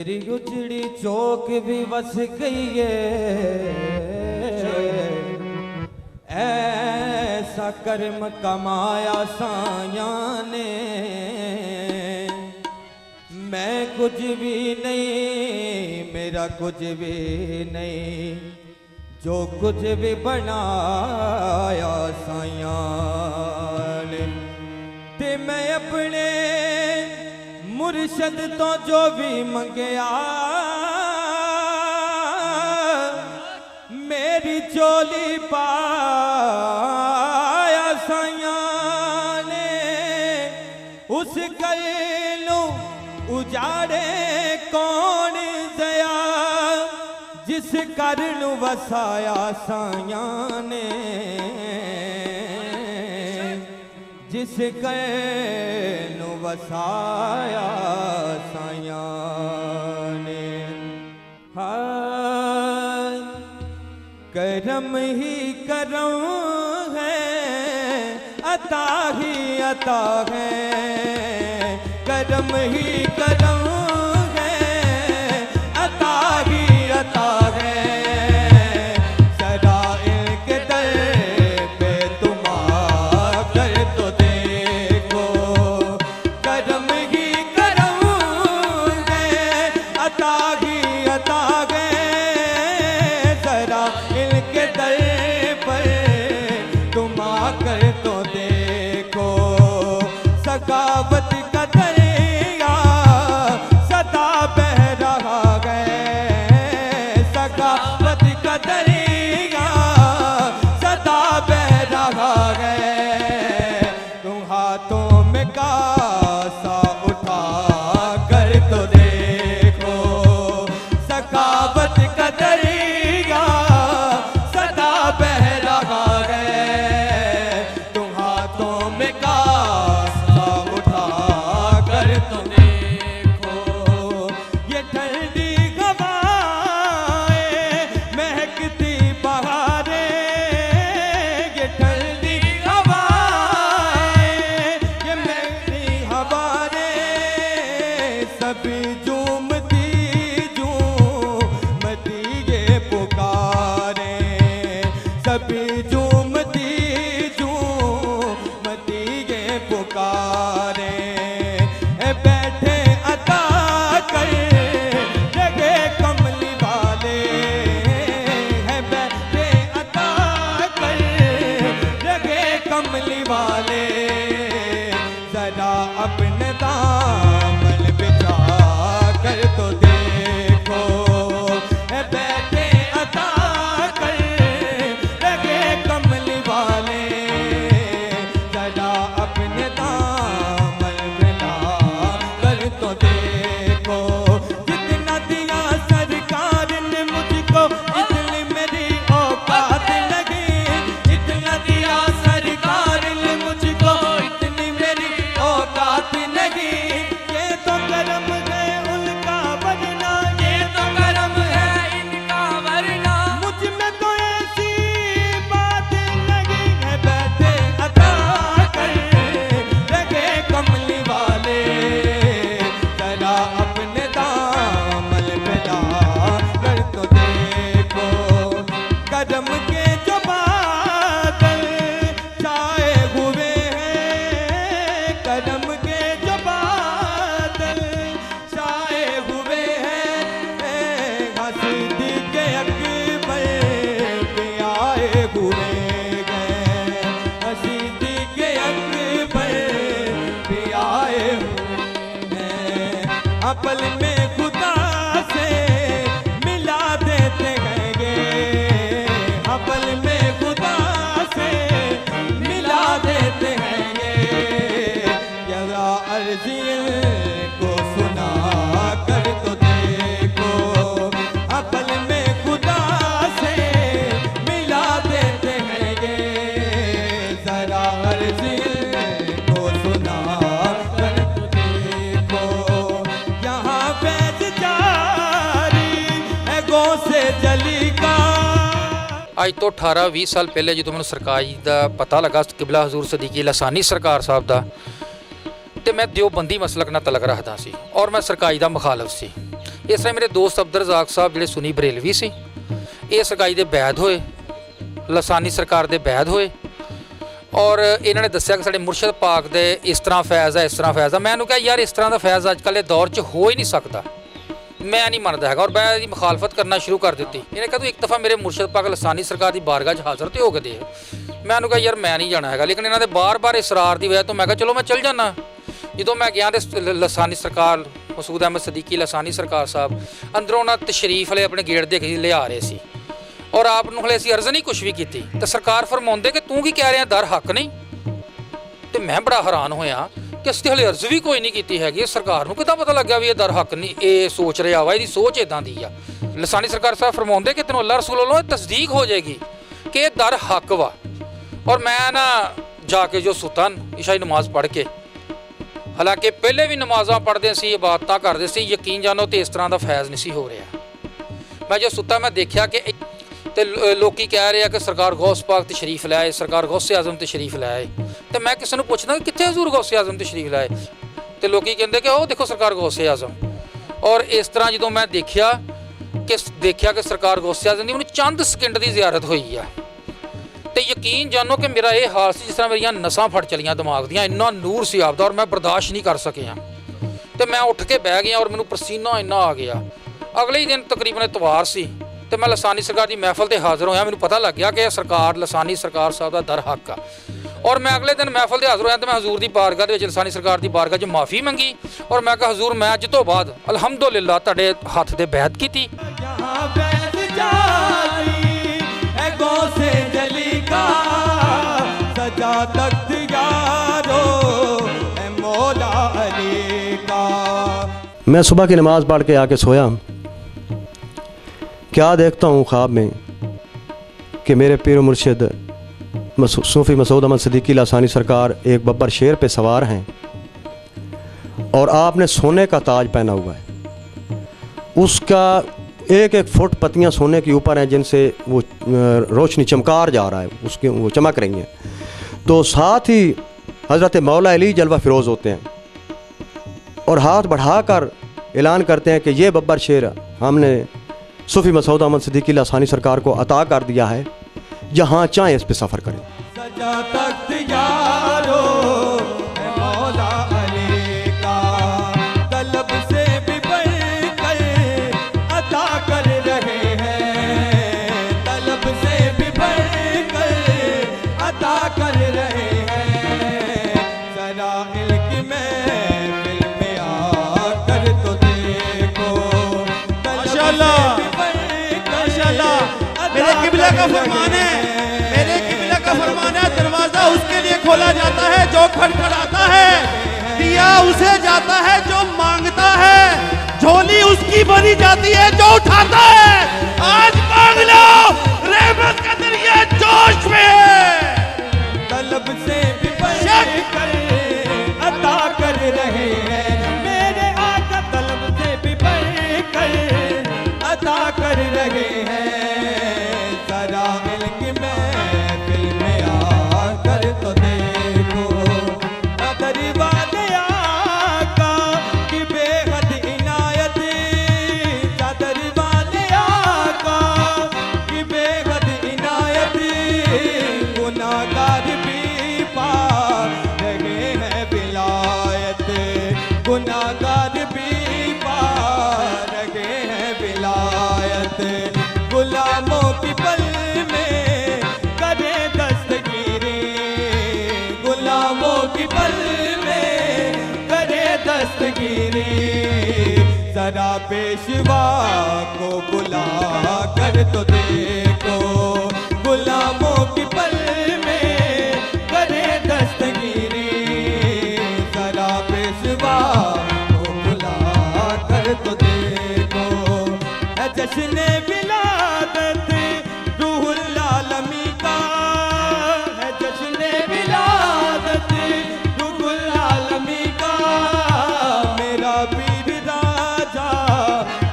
मेरी उजड़ी चौक भी बस गई है, ऐसा कर्म कमाया साया ने। मैं कुछ भी नहीं, मेरा कुछ भी नहीं, जो कुछ भी बनाया साया ने। ते मैं अपने मुर्शद तो जो भी मंगया, मेरी चोली पाया साया ने। उस गलू उजाड़े कौन जया, जिस करन वसाया साया ने, जिस करन वसाया साया ने। हाय करम ही करम है, अता ही अता है, करम ही करम है, अता ही अता है। सराइल के दर पे तुम आकर तो देखो, करम ही करम है, अता ही अता है। सराइल के दर पर तुम आकर तो देखो, सखावत का दरिया सदा बह रहा है, सखावत का दरिया सदा बह रहा है। तुम हाथों में कासा उठा कर तो देखो, सखावत का दरिया सदा बह रहा है। तुम हाथों में कासा उठा कर तो देखो, ये ठंडी हवाएं महकती बहारें, ये ठंडी हवाएं, ये महकती हवाएं, सभी झूमती झूमती ये पुकारे, सभी झूमती झूमती ये पुकारे। बैठे अता कर जगे कमली वाले, हैं बैठे अता कर जगे कमली वाले। जरा अपने दामन बिछा कर तो देखो, हैं बैठे अता कर जगे कमली वाले। जरा अपने दामन बिछा कर तो देखो, जितना दिया सरकार ने मुझको इतनी मेरी औकात लगी, जितना दिया सरकार ने मुझको इतनी मेरी औकात लगी। ये तो करम है उनका वरना, ये तो करम है इनका वरना, मुझ में तो ऐसी बात लगी है। बैठे अता कर लगे कमली वाले, जरा अपने दामन मिला कर तो देखो, कदम के जो बादल छाए हुए हैं, कदम के जो बादल छाए हुए हैं, हंसी के अकबर भी आए हुए गए, हंसी के अकबर भी आए हुए हैं। अपल में खुदा से मिला देते हैं ये, अपल में खुदा से मिला देते हैं ये। जरा अर्जी को सुना कर तो देखो, अपल में खुदा से मिला देते हैं ये। जरा अर्जी को सुना कर तो देखो, यहाँ फैज जारी है गौ से जली का। ਅੱਜ ਤੋਂ 18-20 ਸਾਲ ਪਹਿਲੇ ਜਦੋਂ ਮੈਨੂੰ ਸਰਕਾਰ ਜੀ ਦਾ ਪਤਾ ਲੱਗਾ ਕਿਬਲਾ ਹਜ਼ੂਰ ਸਦੀਕੀ ਲਸਾਨੀ ਸਰਕਾਰ ਸਾਹਿਬ ਦਾ, ਤੇ ਮੈਂ ਦਿਓਬੰਦੀ ਮਸਲਕ ਨਾਲ ਤਲਕ ਰੱਖਦਾ ਸੀ ਔਰ ਮੈਂ ਸਰਕਾਰੀ ਦਾ ਮੁਖਾਲਫ ਸੀ। इस तरह मेरे दोस्त अब्दुल रज़ाक साहब ਜਿਹੜੇ सुनी बरेलवी ਸੀ ਇਹ ਸਰਕਾਈ ਦੇ ਬੈਦ ਹੋਏ ਲਸਾਨੀ ਸਰਕਾਰ ਦੇ ਬੈਦ ਹੋਏ ਔਰ ਇਹਨਾਂ ਨੇ ਦੱਸਿਆ ਕਿ ਸਾਡੇ ਮੁਰਸ਼ਦ ਪਾਕ ਦੇ ਇਸ ਤਰ੍ਹਾਂ ਫੈਜ਼ ਹੈ ਇਸ ਤਰ੍ਹਾਂ ਫੈਜ਼ ਹੈ। ਮੈਂ ਇਹਨੂੰ ਕਿਹਾ ਯਾਰ ਇਸ ਤਰ੍ਹਾਂ ਦਾ ਫੈਜ਼ ਅੱਜ ਕੱਲ੍ਹ ਦੇ ਦੌਰ 'ਚ ਹੋ ਹੀ ਨਹੀਂ ਸਕਦਾ, ਮੈਂ ਨਹੀਂ ਮੰਨਦਾ ਹੈਗਾ ਔਰ ਮੈਂ ਇਹਦੀ ਮੁਖਾਲਫਤ ਕਰਨਾ ਸ਼ੁਰੂ ਕਰ ਦਿੱਤੀ। ਇਹਨੇ ਕਿਹਾ ਤੂੰ ਇੱਕ ਦਫਾ ਮੇਰੇ ਮੁਰਸ਼ਦ ਪਾਕ ਲਸਾਨੀ ਸਰਕਾਰ ਦੀ ਬਾਰਗਾਹ 'ਚ ਹਾਜ਼ਰ ਤੇ ਹੋ ਕੇ ਦੇਖ। ਮੈਂ ਉਹਨੂੰ ਕਿਹਾ ਯਾਰ ਮੈਂ ਨਹੀਂ ਜਾਣਾ ਹੈਗਾ, ਲੇਕਿਨ ਇਹਨਾਂ ਦੇ ਬਾਰ-ਬਾਰ ਇਸਰਾਰ ਦੀ ਵਜ੍ਹਾ ਤੋਂ ਮੈਂ ਕਿਹਾ ਚਲੋ ਮੈਂ ਚੱਲ ਜਾਣਾ। ਜਦੋਂ ਮੈਂ ਗਿਆ ਤੇ ਲਸਾਨੀ ਸਰਕਾਰ ਮਸੂਦ ਅਹਿਮਦ ਸਦੀਕੀ ਲਸਾਨੀ ਸਰਕਾਰ ਸਾਹਿਬ ਅੰਦਰੋਂ ਉਹਨਾਂ ਤਸ਼ਰੀਫ ਵਾਲੇ ਆਪਣੇ ਗੇਟ ਦੇ ਕੇ ਲਿਆ ਰਹੇ ਸੀ ਔਰ ਆਪ ਨੂੰ ਹਲੇ ਅਸੀਂ ਅਰਜ਼ ਨਹੀਂ ਕੁਛ ਵੀ ਕੀਤੀ ਤੇ ਸਰਕਾਰ ਫਰਮਾਉਂਦੇ ਕਿ ਤੂੰ ਕੀ ਕਹਿ ਰਿਹਾ ਦਰ ਹੱਕ ਨਹੀਂ। ਤੇ ਮੈਂ ਬੜਾ ਹੈਰਾਨ ਹੋਇਆ ਕਿ ਅਸੀਂ ਹਲੇ ਅਰਜ਼ ਵੀ ਕੋਈ ਨਹੀਂ ਕੀਤੀ ਹੈਗੀ, ਸਰਕਾਰ ਨੂੰ ਕਿੱਦਾਂ ਪਤਾ ਲੱਗਿਆ ਵੀ ਇਹ ਦਰ ਹੱਕ ਨਹੀਂ, ਇਹ ਸੋਚ ਰਿਹਾ ਵਾ, ਇਹਦੀ ਸੋਚ ਇਦਾਂ ਦੀ ਆ। ਲਸਾਨੀ ਸਰਕਾਰ ਸਾਹਿਬ ਫਰਮਾਉਂਦੇ ਕਿ ਤੈਨੂੰ ਅੱਲਾਹ ਰਸੂਲ ਵੱਲੋਂ ਇਹ ਤਸਦੀਕ ਹੋ ਜਾਏਗੀ ਕਿ ਇਹ ਦਰ ਹੱਕ ਵਾ। ਔਰ ਮੈਂ ਨਾ ਜਾ ਕੇ ਜੋ ਸੁੱਤਾ ਇਸ਼ਾਈ ਨਮਾਜ਼ ਪੜ੍ਹ ਕੇ, ਹਾਲਾਂਕਿ ਪਹਿਲੇ ਵੀ ਨਮਾਜ਼ਾਂ ਪੜ੍ਹਦੇ ਸੀ, ਇਬਾਦਤਾਂ ਕਰਦੇ ਸੀ, ਯਕੀਨ ਜਾਨੋ ਤੇ ਇਸ ਤਰ੍ਹਾਂ ਦਾ ਫੈਜ਼ ਨਹੀਂ ਸੀ ਹੋ ਰਿਹਾ। ਮੈਂ ਜੋ ਸੁੱਤਾ ਮੈਂ ਦੇਖਿਆ ਕਿ ਤੇ ਲੋਕੀ ਕਹਿ ਰਹੇ ਆ ਕਿ ਸਰਕਾਰ ਗੌਸ ਪਾਕ ਤਸ਼ਰੀਫ ਲੈ ਆਏ, ਸਰਕਾਰ ਗੌਸੇ ਆਜ਼ਮ ਤਸ਼ਰੀਫ ਲੈ ਆਏ। ਤੇ ਮੈਂ ਕਿਸੇ ਨੂੰ ਪੁੱਛਦਾ ਕਿ ਕਿੱਥੇ ਹਜ਼ੂਰ ਗੌਸੇ ਆਜ਼ਮ ਤਸ਼ਰੀਫ ਲੈ ਆਏ, ਤੇ ਲੋਕੀ ਕਹਿੰਦੇ ਕਿ ਉਹ ਦੇਖੋ ਸਰਕਾਰ ਗੌਸੇ ਆਜ਼ਮ। ਔਰ ਇਸ ਤਰ੍ਹਾਂ ਜਦੋਂ ਮੈਂ ਦੇਖਿਆ ਕਿ ਸਰਕਾਰ ਗੌਸੇ ਆਜ਼ਮ ਦੀ ਮੈਨੂੰ ਚੰਦ ਸਕਿੰਟ ਦੀ ਜ਼ਿਆਰਤ ਹੋਈ ਆ ਤੇ ਯਕੀਨ ਜਾਨੋ ਕਿ ਮੇਰਾ ਇਹ ਹਾਲ ਸੀ ਜਿਸ ਤਰ੍ਹਾਂ ਮੇਰੀਆਂ ਨਸਾਂ ਫਟ ਚਲੀਆਂ ਦਿਮਾਗ ਦੀਆਂ, ਇੰਨਾ ਨੂਰ ਸੀ ਆਪਦਾ ਔਰ ਮੈਂ ਬਰਦਾਸ਼ਤ ਨਹੀਂ ਕਰ ਸਕਿਆ ਤੇ ਮੈਂ ਉੱਠ ਕੇ ਬਹਿ ਗਿਆ ਔਰ ਮੈਨੂੰ ਪਸੀਨਾ ਇੰਨਾ ਆ ਗਿਆ। ਅਗਲੇ ਹੀ ਦਿਨ ਤਕਰੀਬਨ ਇਤਵਾਰ ਸੀ ਤੇ ਮੈਂ ਲਸਾਨੀ ਸਰਕਾਰ ਦੀ ਮਹਿਫਲ ਤੇ ਹਾਜ਼ਰ ਹੋਇਆ। ਮੈਨੂੰ ਪਤਾ ਲੱਗ ਗਿਆ ਕਿ ਇਹ ਸਰਕਾਰ ਲਸਾਨੀ ਸਰਕਾਰ ਸਾਹਿਬ ਦਾ ਦਰ ਹੱਕ ਆ ਔਰ ਮੈਂ ਅਗਲੇ ਦਿਨ ਮਹਿਫਲ ਤੇ ਹਾਜ਼ਰ ਹੋਇਆ ਤੇ ਮੈਂ ਹਜ਼ੂਰ ਦੀ ਬਾਰਗਾਹ ਦੇ ਵਿੱਚ ਲਸਾਨੀ ਸਰਕਾਰ ਦੀ ਬਾਰਗਾਹ 'ਚ ਮਾਫੀ ਮੰਗੀ ਔਰ ਮੈਂ ਕਿਹਾ ਹਜ਼ੂਰ ਮੈਂ ਅੱਜ ਤੋਂ ਬਾਅਦ ਅਲਹਮਦੁਲਿਲਾ ਤੁਹਾਡੇ ਹੱਥ ਤੇ ਬੈਅਤ ਕੀਤੀ। मैं सुबह की नमाज़ पढ़ के आके सोया, क्या देखता हूँ ख्वाब में कि मेरे पीर मुर्शिद सूफ़ी मसूद अहमद सदीकी लसानी सरकार एक बब्बर शेर पे सवार हैं और आपने सोने का ताज पहना हुआ है, उसका एक एक फुट पत्तियाँ सोने के ऊपर हैं जिनसे वो रोशनी चमकार जा रहा है, उसके वो चमक रही हैं। तो साथ ही हज़रत मौला अली जलवा फ़िरोज़ होते हैं और हाथ बढ़ाकर ऐलान करते हैं कि ये बब्बर शेर हमने सूफ़ी मसूद अहमद सदीकी लसानी सरकार को अता कर दिया है, जहाँ चाहें इस पे सफ़र करें। सजा तख्त यारो है मौला अली का, तलब से भी बढ़कर अता कर रहे हैं, तलब से भी बढ़कर अता कर रहे हैं। जरा इल्क महफिल में आकर तो देखो, माशाअल्लाह मेरे किबला का फरमान है, मेरे किबला का फरमान है, दरवाजा उसके लिए खोला जाता है जो खटखटाता है, दिया उसे जाता है जो मांगता है, झोली उसकी भरी जाती है जो उठाता है। आज मांग लो, रहमत का दरिया जोश में है, तलब से भी बढ़कर अता कर रहे हैं मेरे आका, तलब से भी बढ़कर अता कर रहे हैं। जरा इल्क महफिल में आकर तो देखो, दरवाज़े आका की बेहद इनायत, दरवाज़े आका की बेहद इनायत, गुनाहगार भी पा रहे हैं विलायत, गुनाहगार भी पा रहे हैं विलायत। गुलामों की पल में करे दस्तगीरी, गुलामों की पल में करे दस्तगीरी। जरा पेशवा को बुला कर तो देखो, गुलामों की पल में करे दस्तगीरी। जरा पेशवा को बुला कर तो देखो, है जश्न विलादत रूहुल आलमी का, है जश्न विलादत रूहुल आलमी का। मेरा पीर राजा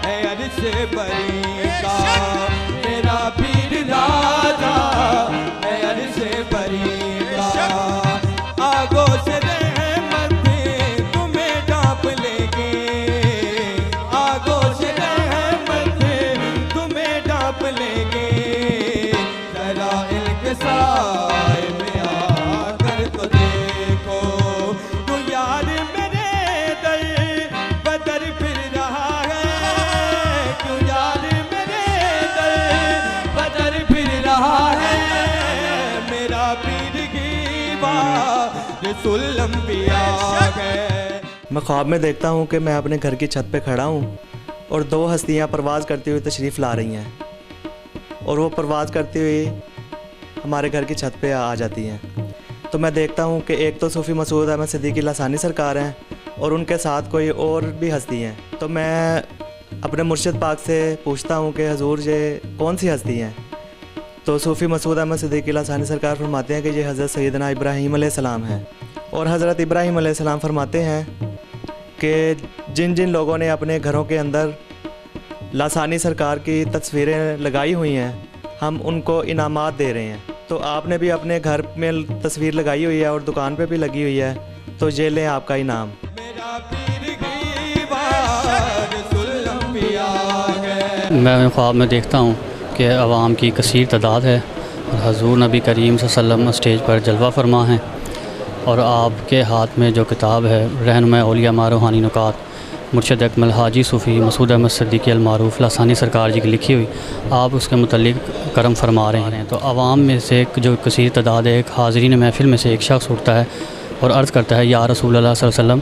है अर्श बरी का, मेरा पीर राजा है अर्श बरी का। आगोश रहमत तुम्हें ढांप लेंगे, आगोश रसूल अंबिया गए। मैं ख्वाब में देखता हूँ कि मैं अपने घर की छत पे खड़ा हूँ और दो हस्तियाँ परवाज़ करती हुई तशरीफ़ ला रही हैं और वो परवाज़ करती हुई हमारे घर की छत पे आ जाती हैं। तो मैं देखता हूँ कि एक तो सूफ़ी मसूद अहमद सिद्दीकी लासानी सरकार हैं और उनके साथ कोई और भी हस्ती हैं। तो मैं अपने मुर्शिद पाक से पूछता हूँ कि हजूर ये कौन सी हस्ती हैं। तो सूफ़ी मसूद अहमद सिद्दीकी लासानी सरकार फरमाते हैं कि ये हज़रत सैयदना इब्राहीम अलैहिस्सलाम हैं। और हज़रत इब्राहीम अलैहिस्सलाम फरमाते हैं कि जिन जिन लोगों ने अपने घरों के अंदर लासानी सरकार की तस्वीरें लगाई हुई हैं हम उनको इनामात दे रहे हैं। तो आपने भी अपने घर में तस्वीर लगाई हुई है और दुकान पे भी लगी हुई है, तो ये लें आपका इनाम। मेरा पीर गरीबा रसूल अंबिया गए। मैं ख्वाब में देखता हूँ कि आवाम की कसीर तादाद है और हजूर नबी करीम सल्लल्लाहु अलैहि वसल्लम स्टेज पर जलवा फरमा हैं और आपके हाथ में जो किताब है रहनुमा औलिया मा रूहानी नुकात मुर्शद अकमल हाजी सूफ़ी मसूद अहमद सिद्दीकी अलमारूफ़ लासानी सरकार जी की लिखी हुई, आप उसके मुतल्लिक करम फरमा रहे हैं। तो आवाम में से जो कसीर तादाद है, एक हाज़रीन महफ़िल में से एक शख्स उठता है और अर्ज़ करता है, या रसूल अल्लाह सल्लल्लाहु अलैहि वसल्लम,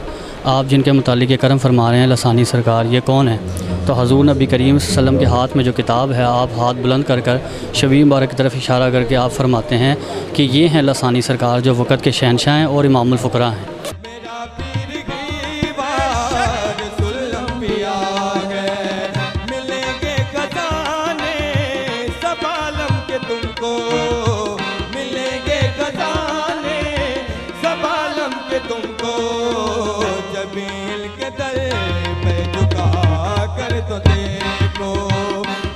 आप जिनके मुतालिक ये करम फरमा रहे हैं लासानी सरकार, ये कौन है? तो हजूर नबी करीम सल्लल्लाहु अलैहि वसल्लम के हाथ में जो किताब है, आप हाथ बुलंद कर कर शबी मुबारक की तरफ इशारा करके आप फरमाते हैं कि ये हैं लासानी सरकार जो वक़्त के शहनशाह हैं और इमामुल फ़ुक़रा हैं। मेरा पीर गरीबा रसूल अंबिया गए। मिलेंगे खजाने सब आलम के तुमको, मिलेंगे खजाने सब आलम के तुमको। जबील के दर पे झुका कर तो देखो,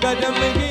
कदम ही